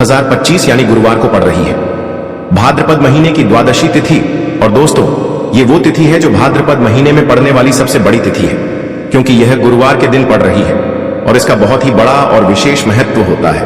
2025 यानी गुरुवार को पड़ रही है। भाद्रपद महीने की द्वादशी तिथि। और दोस्तों, ये वो तिथि है जो भाद्रपद महीने में पड़ने वाली सबसे बड़ी तिथि है, क्योंकि यह गुरुवार के दिन पड़ रही है और इसका बहुत ही बड़ा और विशेष महत्व होता है।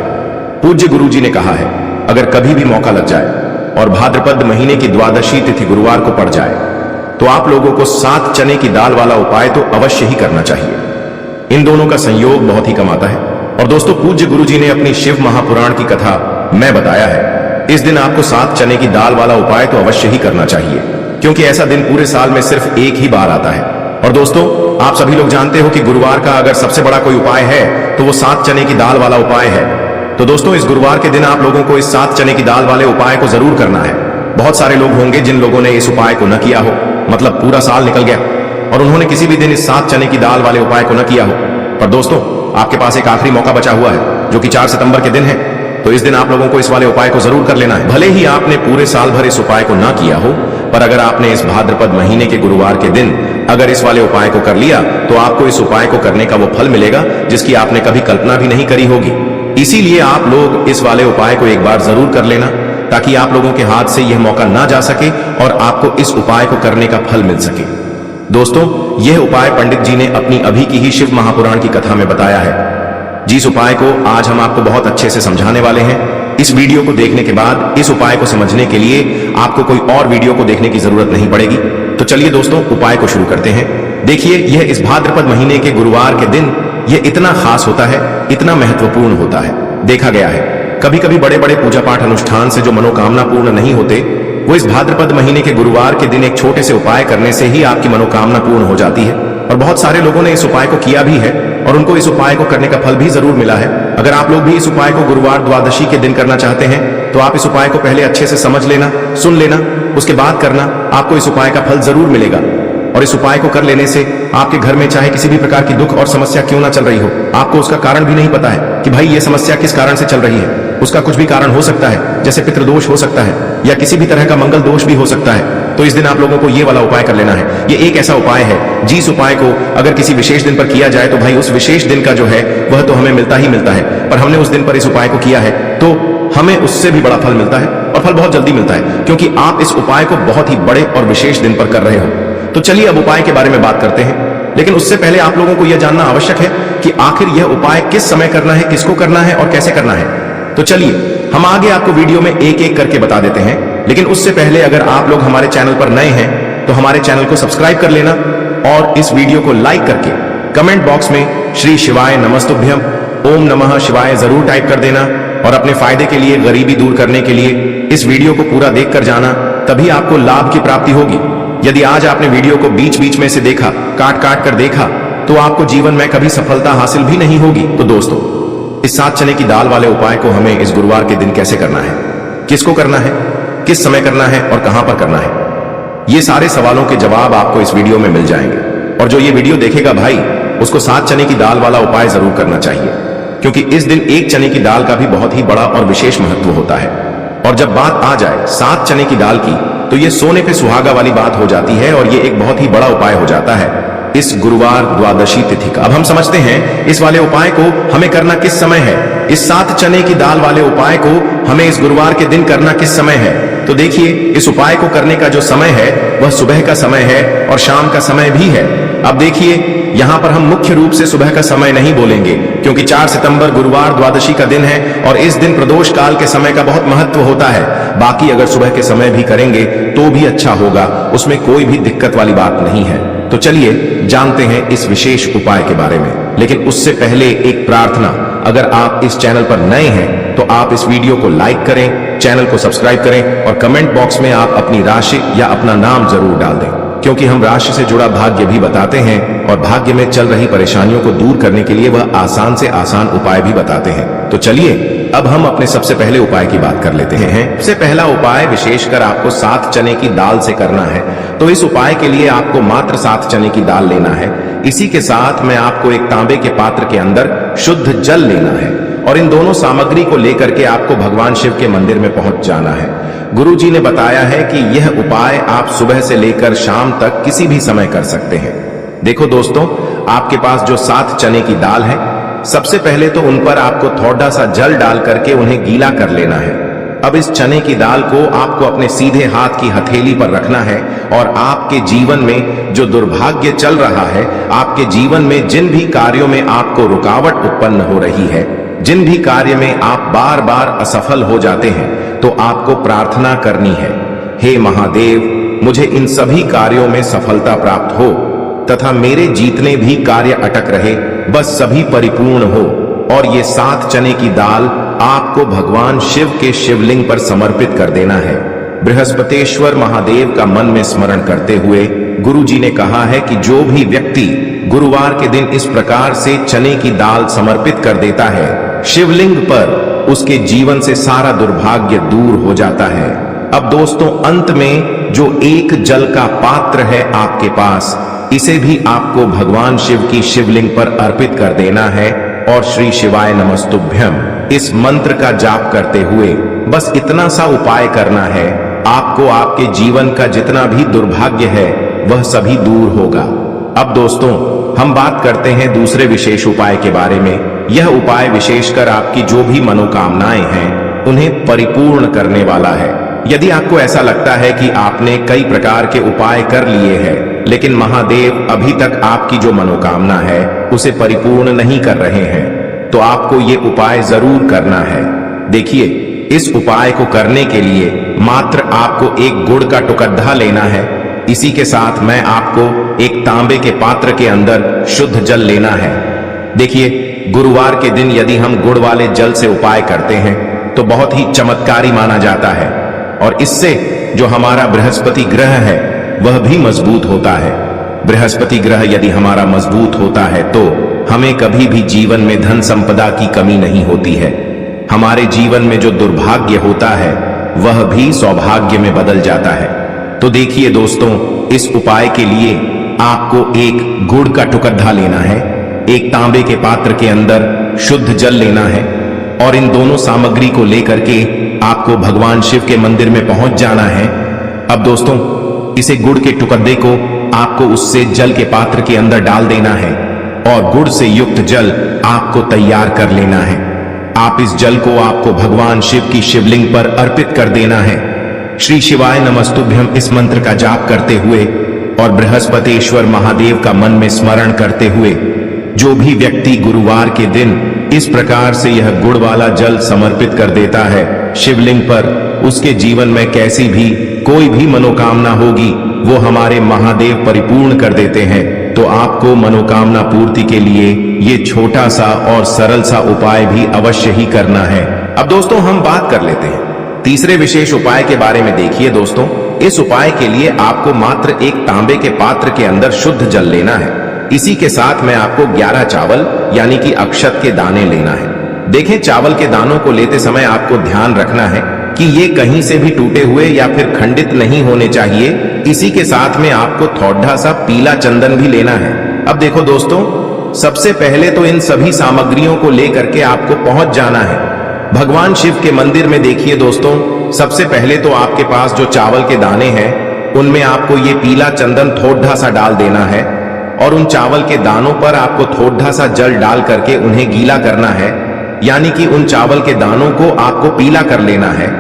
पूज्य गुरु जी ने कहा है, अगर कभी भी मौका लग जाए और भाद्रपद महीने की द्वादशी तिथि गुरुवार को पड़ जाए तो आप लोगों को 7 चने की दाल वाला उपाय तो अवश्य ही करना चाहिए। इन दोनों का संयोग बहुत ही कम आता है। और दोस्तों, पूज्य गुरु जी ने अपनी शिव महापुराण की कथा में बताया है, इस दिन आपको 7 चने की दाल वाला उपाय तो अवश्य ही करना चाहिए, क्योंकि ऐसा दिन पूरे साल में सिर्फ एक ही बार आता है। और दोस्तों, आप सभी लोग जानते हो कि गुरुवार का अगर सबसे बड़ा कोई उपाय है तो वो 7 चने की दाल वाला उपाय है। तो दोस्तों, इस गुरुवार के दिन आप लोगों को इस 7 चने की दाल वाले उपाय को जरूर करना है। बहुत सारे लोग होंगे जिन लोगों ने इस उपाय को न किया हो, मतलब पूरा साल निकल गया और उन्होंने किसी भी दिन इस 7 चने की दाल वाले उपाय को न किया हो। पर दोस्तों, आपके पास एक आखिरी मौका बचा हुआ है, जो कि 4 सितंबर के दिन है। तो इस दिन आप लोगों को इस वाले उपाय को जरूर कर लेना है। भले ही आपने पूरे साल भर इस उपाय को ना किया हो, पर अगर आपने इस भाद्रपद महीने के गुरुवार के दिन अगर इस वाले उपाय को कर लिया तो आपको इस उपाय को करने का वो फल मिलेगा जिसकी आपने कभी कल्पना भी नहीं करी होगी। इसीलिए आप लोग इस वाले उपाय को एक बार जरूर कर लेना, ताकि आप लोगों के हाथ से यह मौका ना जा सके और आपको इस उपाय को करने का फल मिल सके। दोस्तों, यह उपाय पंडित जी ने अपनी अभी की ही शिव महापुराण की कथा में बताया है, जिस उपाय को आज हम आपको बहुत अच्छे से समझाने वाले हैं। इस वीडियो को देखने के बाद इस उपाय को समझने के लिए आपको कोई और वीडियो को देखने की जरूरत नहीं पड़ेगी। तो चलिए दोस्तों, उपाय को शुरू करते हैं। देखिए, यह इस भाद्रपद महीने के गुरुवार के दिन यह इतना खास होता है, इतना महत्वपूर्ण होता है। देखा गया है कभी कभी बड़े बड़े पूजा पाठ अनुष्ठान से जो मनोकामना पूर्ण नहीं होते, वो इस भाद्रपद महीने के गुरुवार के दिन एक छोटे से उपाय करने से ही आपकी मनोकामना पूर्ण हो जाती है। और बहुत सारे लोगों ने इस उपाय को किया भी है और उनको इस उपाय को करने का फल भी जरूर मिला है। अगर आप लोग भी इस उपाय को गुरुवार द्वादशी के दिन करना चाहते हैं तो आप इस उपाय को पहले अच्छे से समझ लेना, सुन लेना, उसके बाद करना। आपको इस उपाय का फल जरूर मिलेगा। और इस उपाय को कर लेने से आपके घर में चाहे किसी भी प्रकार की दुख और समस्या क्यों ना चल रही हो, आपको उसका कारण भी नहीं पता है कि भाई ये समस्या किस कारण से चल रही है। उसका कुछ भी कारण हो सकता है, जैसे पितृदोष हो सकता है या किसी भी तरह का मंगल दोष भी हो सकता है। तो इस दिन आप लोगों को ये वाला उपाय कर लेना है। ये एक ऐसा उपाय है जिस उपाय को अगर किसी विशेष दिन पर किया जाए तो भाई उस विशेष दिन का जो है वह तो हमें मिलता ही मिलता है, पर हमने उस दिन पर इस उपाय को किया है तो हमें उससे भी बड़ा फल मिलता है और फल बहुत जल्दी मिलता है, क्योंकि आप इस उपाय को बहुत ही बड़े और विशेष दिन पर कर रहे हो। तो चलिए अब उपाय के बारे में बात करते हैं, लेकिन उससे पहले आप लोगों को यह जानना आवश्यक है कि आखिर यह उपाय किस समय करना है, किसको करना है और कैसे करना है। तो चलिए हम आगे आपको वीडियो में एक एक करके बता देते हैं, लेकिन उससे पहले अगर आप लोग हमारे चैनल पर नए हैं तो हमारे चैनल को सब्सक्राइब कर लेना और इस वीडियो को लाइक करके कमेंट बॉक्स में श्री शिवाय नमस्तुभ्यम ओम नमः शिवाय जरूर टाइप कर देना। और अपने फायदे के लिए, गरीबी दूर करने के लिए इस वीडियो को पूरा देखकर जाना, तभी आपको लाभ की प्राप्ति होगी। यदि आज आपने वीडियो को बीच बीच में से देखा, काट काट कर देखा, तो आपको जीवन में कभी सफलता हासिल भी नहीं होगी। तो दोस्तों, इस 7 चने की दाल वाले उपाय को हमें इस गुरुवार के दिन कैसे करना है, किसको करना है, किस समय करना है और कहां पर करना है, ये सारे सवालों के जवाब आपको इस वीडियो में मिल जाएंगे। और जो ये वीडियो देखेगा भाई, उसको 7 चने की दाल वाला उपाय जरूर करना चाहिए, क्योंकि इस दिन एक चने की दाल का भी बहुत ही बड़ा और विशेष महत्व होता है। और जब बात आ जाए 7 चने की दाल की, तो ये सोने पे सुहागा वाली बात हो जाती है और ये एक बहुत ही बड़ा उपाय हो जाता है इस गुरुवार द्वादशी तिथि का। अब हम समझते हैं इस वाले उपाय को हमें करना किस समय है। इस 7 चने की दाल वाले उपाय को हमें इस गुरुवार के दिन करना किस समय है। तो देखिए, इस उपाय को करने का जो समय है वह सुबह का समय है और शाम का समय भी है। अब देखिए, यहाँ पर हम मुख्य रूप से सुबह का समय नहीं बोलेंगे, क्योंकि 4 सितंबर गुरुवार द्वादशी का दिन है और इस दिन प्रदोष काल के समय का बहुत महत्व होता है। बाकी अगर सुबह के समय भी करेंगे तो भी अच्छा होगा, उसमें कोई भी दिक्कत वाली बात नहीं है। तो चलिए जानते हैं इस विशेष उपाय के बारे में, लेकिन उससे पहले एक प्रार्थना। अगर आप इस चैनल पर नए हैं तो आप इस वीडियो को लाइक करें, चैनल को सब्सक्राइब करें और कमेंट बॉक्स में आप अपनी राशि या अपना नाम जरूर डाल दें, क्योंकि हम राशि से जुड़ा भाग्य भी बताते हैं और भाग्य में चल रही परेशानियों को दूर करने के लिए वह आसान से आसान उपाय भी बताते हैं। तो चलिए अब हम अपने सबसे पहले उपाय की बात कर लेते हैं। सबसे पहला उपाय विशेषकर आपको 7 चने की दाल से करना है। तो इस उपाय के लिए आपको मात्र 7 चने की दाल लेना है। इसी के साथ में आपको एक तांबे के पात्र के अंदर शुद्ध जल लेना है और इन दोनों सामग्री को लेकर के आपको भगवान शिव के मंदिर में पहुंच जाना है। गुरु जी ने बताया है कि यह उपाय आप सुबह से लेकर शाम तक किसी भी समय कर सकते हैं। देखो दोस्तों, आपके पास जो 7 चने की दाल है सबसे पहले तो उन पर आपको थोड़ा सा जल डाल करके उन्हें गीला कर लेना है। अब इस चने की दाल को आपको अपने सीधे हाथ की हथेली पर रखना है और आपके जीवन में जो दुर्भाग्य चल रहा है, आपके जीवन में जिन भी कार्यों में आपको रुकावट उत्पन्न हो रही है, जिन भी कार्य में आप बार बार असफल हो जाते हैं, तो आपको प्रार्थना करनी है, हे महादेव, मुझे इन सभी कार्यों में सफलता प्राप्त हो तथा मेरे जितने भी कार्य अटक रहे बस सभी परिपूर्ण हो। और ये 7 चने की दाल आपको भगवान शिव के शिवलिंग पर समर्पित कर देना है। बृहस्पतेश्वर महादेव का मन में स्मरण करते हुए गुरु जी ने कहा है कि जो भी व्यक्ति गुरुवार के दिन इस प्रकार से चने की दाल समर्पित कर देता है शिवलिंग पर, उसके जीवन से सारा दुर्भाग्य दूर हो जाता है। अब दोस्तों, अंत में जो एक जल का पात्र है आपके पास, इसे भी आपको भगवान शिव की शिवलिंग पर अर्पित कर देना है और श्री शिवाय नमस्तुभ्यम इस मंत्र का जाप करते हुए बस इतना सा उपाय करना है, आपको आपके जीवन का जितना भी दुर्भाग्य है वह सभी दूर होगा। अब दोस्तों, हम बात करते हैं दूसरे विशेष उपाय के बारे में। यह उपाय विशेषकर आपकी जो भी मनोकामनाएं हैं उन्हें परिपूर्ण करने वाला है। यदि आपको ऐसा लगता है कि आपने कई प्रकार के उपाय कर लिए हैं लेकिन महादेव अभी तक आपकी जो मनोकामना है उसे परिपूर्ण नहीं कर रहे हैं, तो आपको ये उपाय जरूर करना है। देखिए, इस उपाय को करने के लिए मात्र आपको एक गुड़ का टुकड़ा लेना है। इसी के साथ मैं आपको एक तांबे के पात्र के अंदर शुद्ध जल लेना है। देखिए, गुरुवार के दिन यदि हम गुड़ वाले जल से उपाय करते हैं तो बहुत ही चमत्कारी माना जाता है और इससे जो हमारा बृहस्पति ग्रह है वह भी मजबूत होता है। बृहस्पति ग्रह यदि हमारा मजबूत होता है तो हमें कभी भी जीवन में धन संपदा की कमी नहीं होती है। हमारे जीवन में जो दुर्भाग्य होता है वह भी सौभाग्य में बदल जाता है। तो देखिए दोस्तों, इस उपाय के लिए आपको एक गुड़ का टुकड़ा लेना है, एक तांबे के पात्र के अंदर शुद्ध जल लेना है और इन दोनों सामग्री को लेकर के आपको भगवान शिव के मंदिर में पहुंच जाना है। अब दोस्तों, इसे गुड़ के टुकड़े को आपको उससे जल के पात्र के अंदर डाल देना है और गुड़ से युक्त जल आपको तैयार कर लेना है। आप इस जल को आपको भगवान शिव की शिवलिंग पर अर्पित कर देना है। श्री शिवाय नमस्तुभ्यम इस मंत्र का जाप करते हुए और बृहस्पतेश्वर महादेव का मन में स्मरण करते हुए जो भी व्यक्ति गुरुवार के दिन इस प्रकार से यह गुड़ वाला जल समर्पित कर देता है शिवलिंग पर, उसके जीवन में कैसी भी कोई भी मनोकामना होगी वो हमारे महादेव परिपूर्ण कर देते हैं। तो आपको मनोकामना पूर्ति के लिए ये छोटा सा और सरल सा उपाय भी अवश्य ही करना है। अब दोस्तों, हम बात कर लेते हैं तीसरे विशेष उपाय के बारे में। देखिए दोस्तों, इस उपाय के लिए आपको मात्र एक तांबे के पात्र के अंदर शुद्ध जल लेना है। इसी के साथ में आपको 11 चावल यानी कि अक्षत के दाने लेना है। देखें, चावल के दानों को लेते समय आपको ध्यान रखना है कि ये कहीं से भी टूटे हुए या फिर खंडित नहीं होने चाहिए। इसी के साथ में आपको थोड़ा सा पीला चंदन भी लेना है। अब देखो दोस्तों, सबसे पहले तो इन सभी सामग्रियों को लेकर के आपको पहुंच जाना है भगवान शिव के मंदिर में। देखिए दोस्तों, सबसे पहले तो आपके पास जो चावल के दाने हैं उनमें आपको ये पीला चंदन थोड़ा सा डाल देना है और उन चावल के दानों पर आपको थोड़ा सा जल डाल करके उन्हें गीला करना है, यानी कि उन चावल के दानों को आपको पीला कर लेना है।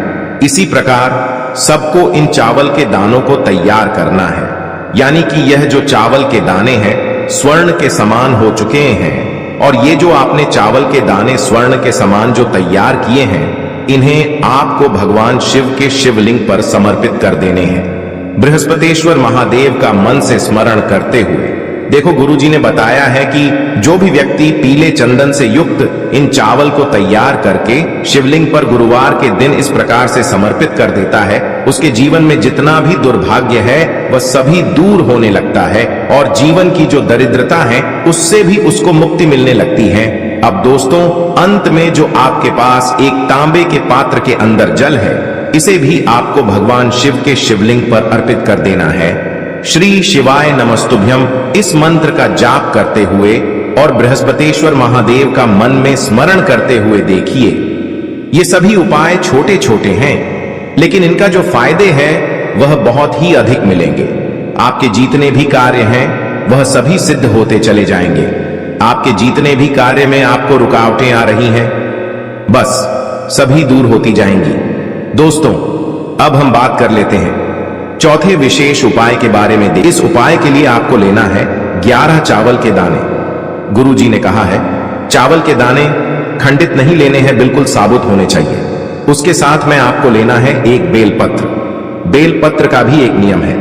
इसी प्रकार सबको इन चावल के दानों को तैयार करना है, यानी कि यह जो चावल के दाने हैं स्वर्ण के समान हो चुके हैं और ये जो आपने चावल के दाने स्वर्ण के समान जो तैयार किए हैं इन्हें आपको भगवान शिव के शिवलिंग पर समर्पित कर देने हैं बृहस्पतेश्वर महादेव का मन से स्मरण करते हुए। देखो, गुरुजी ने बताया है कि जो भी व्यक्ति पीले चंदन से युक्त इन चावल को तैयार करके शिवलिंग पर गुरुवार के दिन इस प्रकार से समर्पित कर देता है उसके जीवन में जितना भी दुर्भाग्य है वह सभी दूर होने लगता है और जीवन की जो दरिद्रता है उससे भी उसको मुक्ति मिलने लगती है। अब दोस्तों, अंत में जो आपके पास एक तांबे के पात्र के अंदर जल है इसे भी आपको भगवान शिव के शिवलिंग पर अर्पित कर देना है। श्री शिवाय नमस्तुभ्यम इस मंत्र का जाप करते हुए और बृहस्पतेश्वर महादेव का मन में स्मरण करते हुए देखिए, ये सभी उपाय छोटे छोटे हैं लेकिन इनका जो फायदे हैं वह बहुत ही अधिक मिलेंगे। आपके जितने भी कार्य हैं वह सभी सिद्ध होते चले जाएंगे। आपके जितने भी कार्य में आपको रुकावटें आ रही हैं, बस सभी दूर होती जाएंगी। दोस्तों, अब हम बात कर लेते हैं चौथे विशेष उपाय के बारे में। इस उपाय के लिए आपको लेना है 11 चावल के दाने। गुरु जी ने कहा है चावल के दाने खंडित नहीं लेने हैं, बिल्कुल साबुत होने चाहिए। उसके साथ में आपको लेना है एक बेलपत्र। बेलपत्र का भी एक नियम है,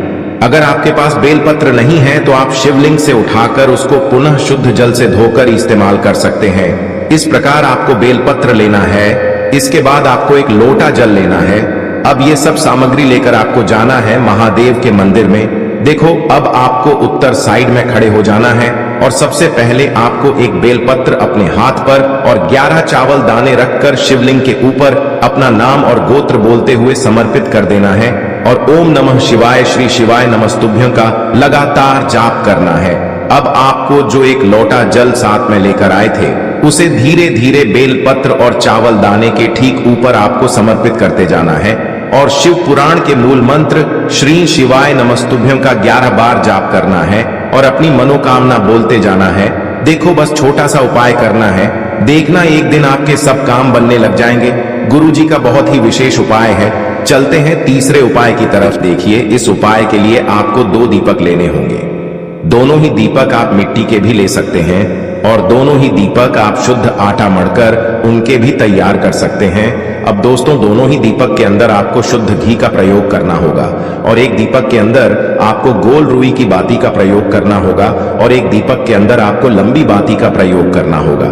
अगर आपके पास बेलपत्र नहीं है तो आप शिवलिंग से उठाकर उसको पुनः शुद्ध जल से धोकर इस्तेमाल कर सकते हैं। इस प्रकार आपको बेलपत्र लेना है। इसके बाद आपको एक लोटा जल लेना है। अब ये सब सामग्री लेकर आपको जाना है महादेव के मंदिर में। देखो, अब आपको उत्तर साइड में खड़े हो जाना है और सबसे पहले आपको एक बेलपत्र अपने हाथ पर और 11 चावल दाने रखकर शिवलिंग के ऊपर अपना नाम और गोत्र बोलते हुए समर्पित कर देना है और ओम नमः शिवाय श्री शिवाय नमस्तुभ्यं का लगातार जाप करना है। अब आपको जो एक लोटा जल साथ में लेकर आए थे उसे धीरे धीरे बेलपत्र और चावल दाने के ठीक ऊपर आपको समर्पित करते जाना है और शिव पुराण के मूल मंत्र श्री शिवाय नमस्तुभ्यं का 11 बार जाप करना है और अपनी मनोकामना बोलते जाना है। देखो, बस छोटा सा उपाय करना है, देखना एक दिन आपके सब काम बनने लग जाएंगे। गुरु जी का बहुत ही विशेष उपाय है। चलते हैं तीसरे उपाय की तरफ। देखिए, इस उपाय के लिए आपको 2 दीपक लेने होंगे। दोनों ही दीपक आप मिट्टी के भी ले सकते हैं और दोनों ही दीपक आप शुद्ध आटा मढ़कर उनके भी तैयार कर सकते हैं। अब दोस्तों, दोनों ही दीपक के अंदर आपको शुद्ध घी का प्रयोग करना होगा और एक दीपक के अंदर आपको गोल रुई की बाती का प्रयोग करना होगा और एक दीपक के अंदर आपको लंबी बाती का प्रयोग करना होगा।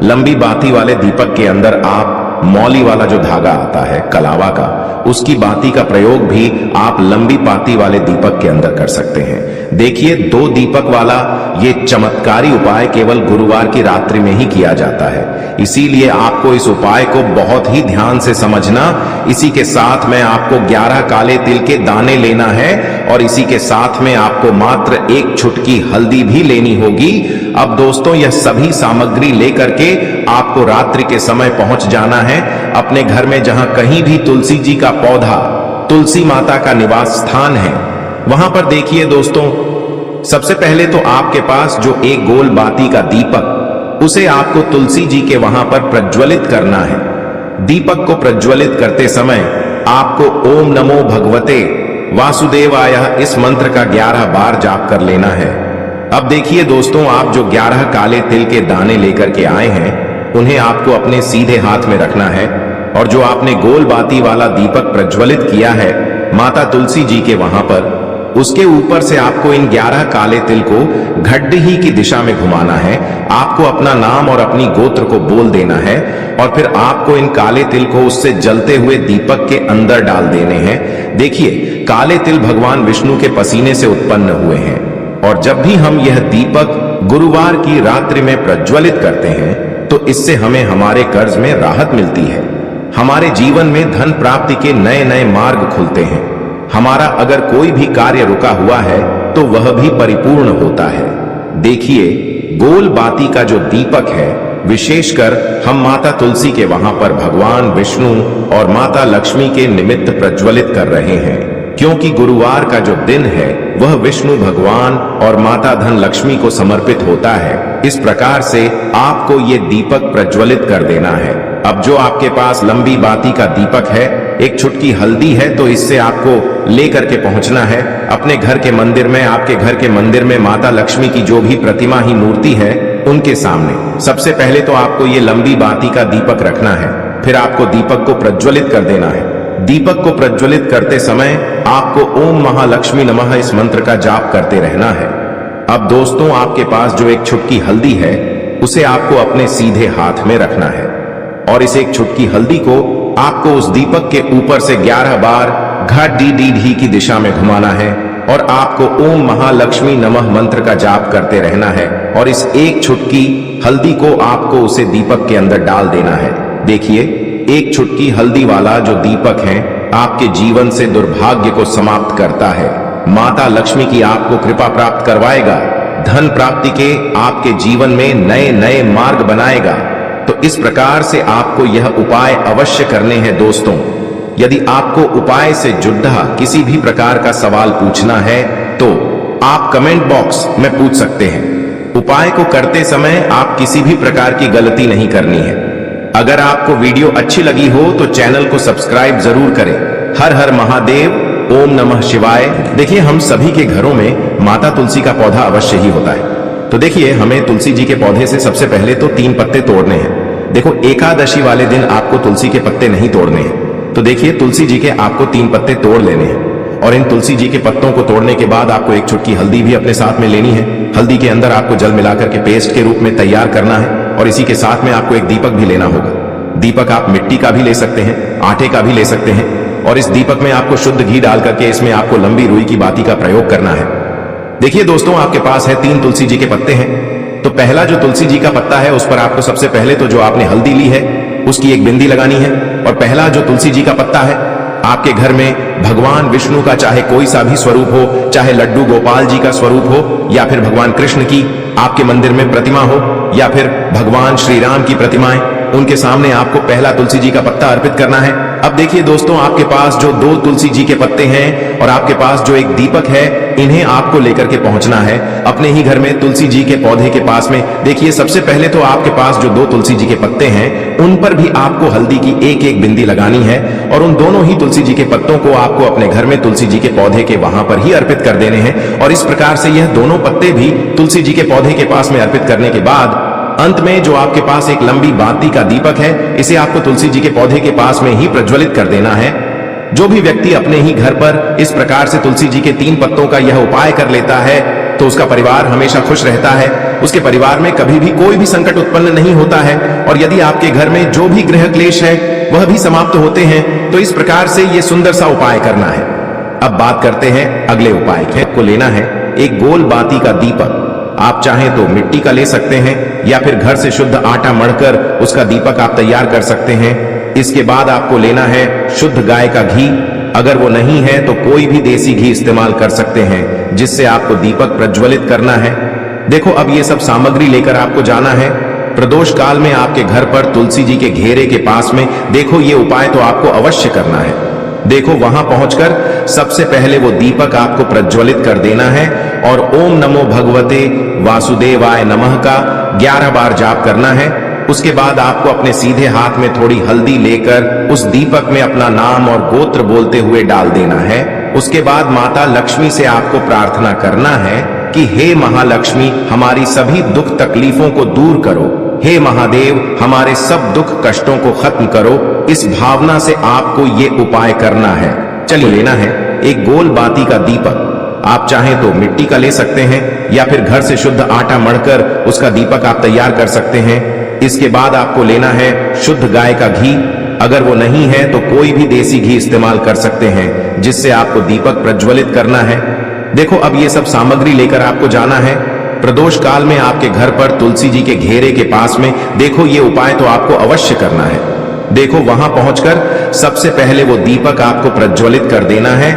लंबी बाती वाले दीपक के अंदर आप मौली वाला जो धागा आता है कलावा का, उसकी बाती का प्रयोग भी आप लंबी बाती वाले दीपक के अंदर कर सकते हैं। देखिए, 2 दीपक वाला ये चमत्कारी उपाय केवल गुरुवार की रात्रि में ही किया जाता है, इसीलिए आपको इस उपाय को बहुत ही ध्यान से समझना। इसी के साथ में आपको 11 काले तिल के दाने लेना है और इसी के साथ में आपको मात्र 1 चुटकी हल्दी भी लेनी होगी। अब दोस्तों, यह सभी सामग्री लेकर के आपको रात्रि के समय पहुंच जाना है अपने घर में, जहां कहीं भी तुलसी जी का पौधा, तुलसी माता का निवास स्थान है, वहां पर देखिए दोस्तों, सबसे पहले तो आपके पास जो एक गोल बाती का दीपक, उसे आपको तुलसी जी के वहां पर प्रज्वलित करना है। दीपक को प्रज्वलित करते समय आपको ओम नमो भगवते वासुदेवाय इस मंत्र का 11 बार जाप कर लेना है। अब देखिए दोस्तों, आप जो 11 काले तिल के दाने लेकर के आए हैं उन्हें आपको अपने सीधे हाथ में रखना है और जो आपने गोल बाती वाला दीपक प्रज्वलित किया है माता तुलसी जी के वहां पर, उसके ऊपर से आपको इन 11 काले तिल को घड्डी की दिशा में घुमाना है। आपको अपना नाम और अपनी गोत्र को बोल देना है और फिर आपको इन काले तिल को उससे जलते हुए दीपक के अंदर डाल देने हैं। देखिए, काले तिल भगवान विष्णु के पसीने से उत्पन्न हुए हैं और जब भी हम यह दीपक गुरुवार की रात्रि में प्रज्वलित करते हैं तो इससे हमें हमारे कर्ज में राहत मिलती है, हमारे जीवन में धन प्राप्ति के नए नए मार्ग खुलते हैं, हमारा अगर कोई भी कार्य रुका हुआ है तो वह भी परिपूर्ण होता है। देखिए, गोल बाती का जो दीपक है, विशेषकर हम माता तुलसी के वहां पर भगवान विष्णु और माता लक्ष्मी के निमित्त प्रज्वलित कर रहे हैं, क्योंकि गुरुवार का जो दिन है वह विष्णु भगवान और माता धन लक्ष्मी को समर्पित होता है। इस प्रकार से आपको ये दीपक प्रज्वलित कर देना है। अब जो आपके पास लंबी बाती का दीपक है, 1 चुटकी हल्दी है, तो इससे आपको लेकर के पहुंचना है अपने घर के मंदिर में। आपके घर के मंदिर में माता लक्ष्मी की जो भी प्रतिमा ही मूर्ति है उनके सामने सबसे पहले तो आपको ये लंबी बाती का दीपक रखना है, फिर आपको दीपक को प्रज्वलित कर देना है। दीपक को प्रज्वलित करते समय आपको ओम महालक्ष्मी नमः इस मंत्र का जाप करते रहना है। अब दोस्तों, आपके पास जो 1 चुटकी हल्दी है उसे आपको अपने सीधे हाथ में रखना है और इस 1 चुटकी हल्दी को आपको उस दीपक के ऊपर से 11 बार घड्डी की दिशा में घुमाना है और आपको ओम महालक्ष्मी नमः मंत्र का जाप करते रहना है और इस 1 चुटकी हल्दी को आपको उसे दीपक के अंदर डाल देना है। देखिए, 1 चुटकी हल्दी वाला जो दीपक है आपके जीवन से दुर्भाग्य को समाप्त करता है, माता लक्ष्मी की आपको कृपा प्राप्त करवाएगा, धन प्राप्ति के आपके जीवन में नए नए मार्ग बनाएगा। तो इस प्रकार से आपको यह उपाय अवश्य करने हैं दोस्तों। यदि आपको उपाय से जुड़ा किसी भी प्रकार का सवाल पूछना है तो आप कमेंट बॉक्स में पूछ सकते हैं। उपाय को करते समय आप किसी भी प्रकार की गलती नहीं करनी है। अगर आपको वीडियो अच्छी लगी हो तो चैनल को सब्सक्राइब जरूर करें। हर हर महादेव, ओम नमः शिवाय। देखिए, हम सभी के घरों में माता तुलसी का पौधा अवश्य ही होता है। तो देखिए, हमें तुलसी जी के पौधे से सबसे पहले तो 3 पत्ते तोड़ने हैं। देखो, एकादशी वाले दिन आपको तुलसी के पत्ते नहीं तोड़ने हैं। तो देखिए, तुलसी जी के आपको 3 पत्ते तोड़ लेने हैं और इन तुलसी जी के पत्तों को तोड़ने के बाद आपको एक चुटकी हल्दी भी अपने साथ में लेनी है। हल्दी के अंदर आपको जल मिलाकर के पेस्ट के रूप में तैयार करना है और इसी के साथ में आपको एक दीपक भी लेना होगा। दीपक आप मिट्टी का भी ले सकते हैं, आटे का भी ले सकते हैं और इस दीपक में आपको शुद्ध घी डाल करके इसमें आपको लंबी रुई की बाती का प्रयोग करना है। देखिए दोस्तों, आपके पास है 3 तुलसी जी के पत्ते हैं। तो पहला जो तुलसी जी का पत्ता है उस पर आपको सबसे पहले तो जो आपने हल्दी ली है उसकी एक बिंदी लगानी है। और पहला जो तुलसी जी का पत्ता है, आपके घर में भगवान विष्णु का चाहे कोई सा भी स्वरूप हो, चाहे लड्डू गोपाल जी का स्वरूप हो या फिर भगवान कृष्ण की आपके मंदिर में प्रतिमा हो या फिर भगवान श्री राम की प्रतिमाएं, उनके सामने आपको पहला तुलसी जी का पत्ता अर्पित करना है। अब देखिए दोस्तों, आपके पास जो 2 तुलसी जी के पत्ते हैं और आपके पास जो एक दीपक है, इन्हें आपको लेकर के पहुंचना है अपने ही घर में तुलसी जी के पौधे के पास में। देखिए, सबसे पहले तो आपके पास जो 2 तुलसी जी के पत्ते हैं उन पर भी आपको हल्दी की एक एक बिंदी लगानी है और उन दोनों ही तुलसी जी के पत्तों को आपको अपने घर में तुलसी जी के पौधे के वहां पर ही अर्पित कर देने हैं। और इस प्रकार से यह दोनों पत्ते भी तुलसी जी के पौधे के पास में अर्पित करने के बाद अंत में जो आपके पास एक लंबी बाती का दीपक है, इसे आपको तुलसी जी के पौधे के पास में ही प्रज्वलित कर देना है। जो भी व्यक्ति अपने ही घर पर इस प्रकार से तुलसी जी के 3 पत्तों का यह उपाय कर लेता है तो उसका परिवार हमेशा खुश रहता है। उसके परिवार में कभी भी कोई भी संकट उत्पन्न नहीं होता है और यदि आपके घर में जो भी गृह क्लेश है वह भी समाप्त होते हैं। तो इस प्रकार से यह सुंदर सा उपाय करना है। अब बात करते हैं अगले उपाय की। आपको लेना है एक गोल बाती का दीपक। आप चाहें तो मिट्टी का ले सकते हैं या फिर घर से शुद्ध आटा मढ़कर उसका दीपक आप तैयार कर सकते हैं। इसके बाद आपको लेना है शुद्ध गाय का घी। अगर वो नहीं है तो कोई भी देसी घी इस्तेमाल कर सकते हैं जिससे आपको दीपक प्रज्वलित करना है। देखो, अब ये सब सामग्री लेकर आपको जाना है प्रदोष काल में आपके घर पर तुलसी जी के घेरे के पास में। देखो, ये उपाय तो आपको अवश्य करना है। देखो, वहां पहुंचकर सबसे पहले वो दीपक आपको प्रज्वलित कर देना है और ओम नमो भगवते वासुदेवाय नमः का 11 बार जाप करना है। उसके बाद आपको अपने सीधे हाथ में थोड़ी हल्दी लेकर उस दीपक में अपना नाम और गोत्र बोलते हुए डाल देना है। उसके बाद माता लक्ष्मी से आपको प्रार्थना करना है कि हे महालक्ष्मी, हमारी सभी दुख तकलीफों को दूर करो। हे महादेव, हमारे सब दुख कष्टों को खत्म करो। इस भावना से आपको ये उपाय करना है। चलिए, लेना है एक गोल बाती का दीपक। आप चाहें तो मिट्टी का ले सकते हैं या फिर घर से शुद्ध आटा मढ़कर उसका दीपक आप तैयार कर सकते हैं। इसके बाद आपको लेना है शुद्ध गाय का घी। अगर वो नहीं है तो कोई भी देसी घी इस्तेमाल कर सकते हैं जिससे आपको दीपक प्रज्वलित करना है। देखो, अब ये सब सामग्री लेकर आपको जाना है प्रदोष काल में आपके घर पर तुलसी जी के घेरे के पास में। देखो, ये उपाय तो आपको अवश्य करना है। देखो, वहां पहुंचकर सबसे पहले वो दीपक आपको प्रज्वलित कर देना है